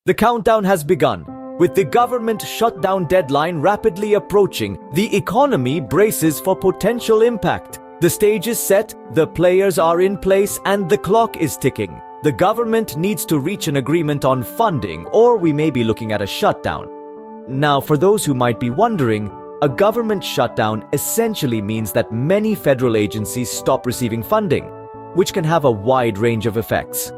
The countdown has begun. With the government shutdown deadline rapidly approaching, the economy braces for potential impact. The stage is set, the players are in place, and the clock is ticking. The government needs to reach an agreement on funding, or we may be looking at a shutdown. Now, for those who might be wondering, a government shutdown essentially means that many federal agencies stop receiving funding, which can have a wide range of effects.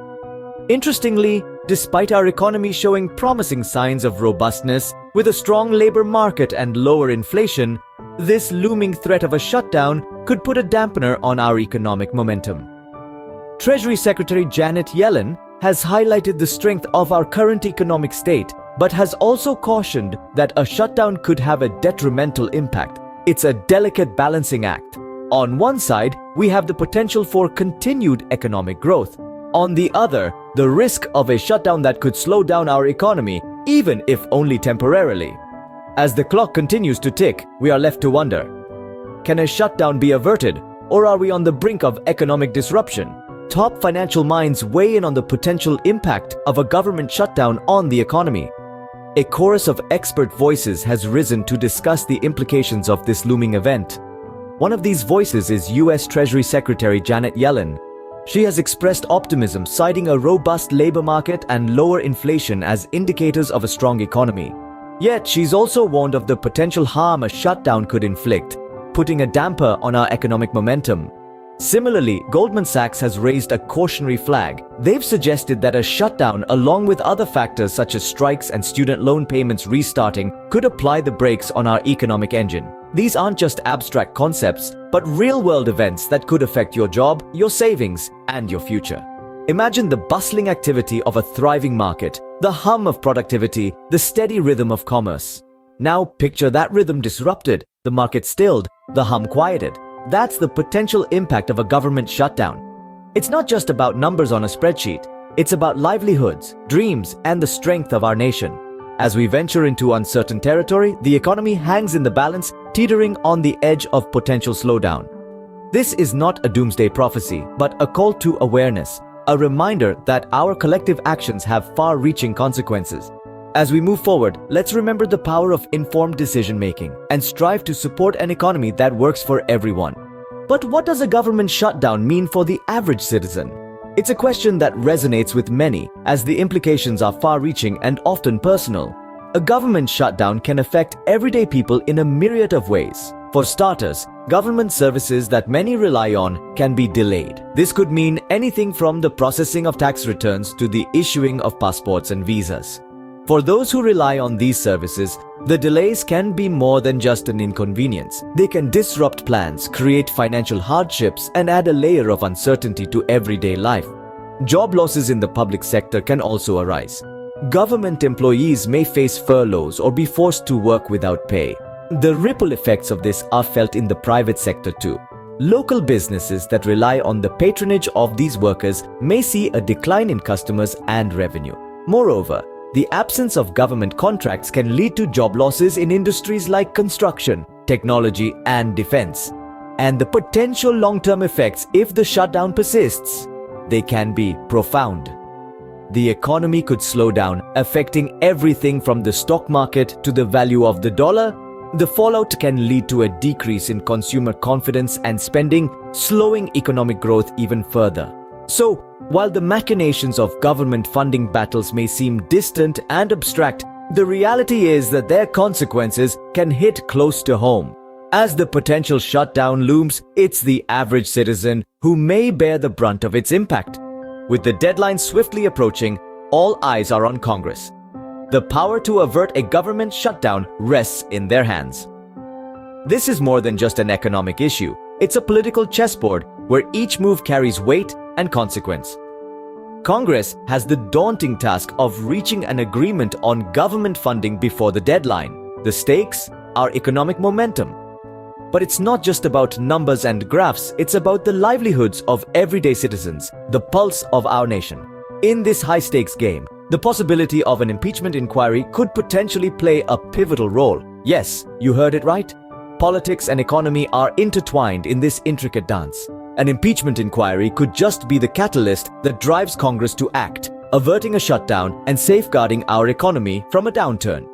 Interestingly, despite our economy showing promising signs of robustness, with a strong labor market and lower inflation, this looming threat of a shutdown could put a dampener on our economic momentum. Treasury Secretary Janet Yellen has highlighted the strength of our current economic state, but has also cautioned that a shutdown could have a detrimental impact. It's a delicate balancing act. On one side, we have the potential for continued economic growth. On the other, the risk of a shutdown that could slow down our economy, even if only temporarily. As the clock continues to tick, we are left to wonder, can a shutdown be averted, or are we on the brink of economic disruption? Top financial minds weigh in on the potential impact of a government shutdown on the economy. A chorus of expert voices has risen to discuss the implications of this looming event. One of these voices is U.S. Treasury Secretary Janet Yellen. She has expressed optimism, citing a robust labor market and lower inflation as indicators of a strong economy. Yet, she's also warned of the potential harm a shutdown could inflict, putting a damper on our economic momentum. Similarly, Goldman Sachs has raised a cautionary flag. They've suggested that a shutdown, along with other factors such as strikes and student loan payments restarting, could apply the brakes on our economic engine. These aren't just abstract concepts, but real-world events that could affect your job, your savings, and your future. Imagine the bustling activity of a thriving market, the hum of productivity, the steady rhythm of commerce. Now picture that rhythm disrupted, the market stilled, the hum quieted. That's the potential impact of a government shutdown. It's not just about numbers on a spreadsheet. It's about livelihoods, dreams, and the strength of our nation. As we venture into uncertain territory, the economy hangs in the balance, teetering on the edge of potential slowdown. This is not a doomsday prophecy, but a call to awareness, a reminder that our collective actions have far-reaching consequences. As we move forward, let's remember the power of informed decision-making and strive to support an economy that works for everyone. But what does a government shutdown mean for the average citizen? It's a question that resonates with many, as the implications are far-reaching and often personal. A government shutdown can affect everyday people in a myriad of ways. For starters, government services that many rely on can be delayed. This could mean anything from the processing of tax returns to the issuing of passports and visas. For those who rely on these services, the delays can be more than just an inconvenience. They can disrupt plans, create financial hardships, and add a layer of uncertainty to everyday life. Job losses in the public sector can also arise. Government employees may face furloughs or be forced to work without pay. The ripple effects of this are felt in the private sector too. Local businesses that rely on the patronage of these workers may see a decline in customers and revenue. Moreover, the absence of government contracts can lead to job losses in industries like construction, technology, and defense. And the potential long-term effects, if the shutdown persists, they can be profound. The economy could slow down, affecting everything from the stock market to the value of the dollar. The fallout can lead to a decrease in consumer confidence and spending, slowing economic growth even further. So, while the machinations of government funding battles may seem distant and abstract, the reality is that their consequences can hit close to home. As the potential shutdown looms, it's the average citizen who may bear the brunt of its impact. With the deadline swiftly approaching, all eyes are on Congress. The power to avert a government shutdown rests in their hands. This is more than just an economic issue. It's a political chessboard where each move carries weight and consequence. Congress has the daunting task of reaching an agreement on government funding before the deadline. The stakes are economic momentum. But it's not just about numbers and graphs, it's about the livelihoods of everyday citizens, the pulse of our nation. In this high-stakes game, the possibility of an impeachment inquiry could potentially play a pivotal role. Yes, you heard it right. Politics and economy are intertwined in this intricate dance. An impeachment inquiry could just be the catalyst that drives Congress to act, averting a shutdown and safeguarding our economy from a downturn.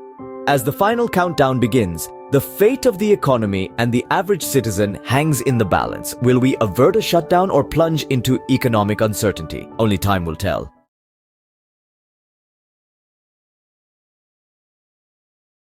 As the final countdown begins, the fate of the economy and the average citizen hangs in the balance. Will we avert a shutdown or plunge into economic uncertainty? Only time will tell.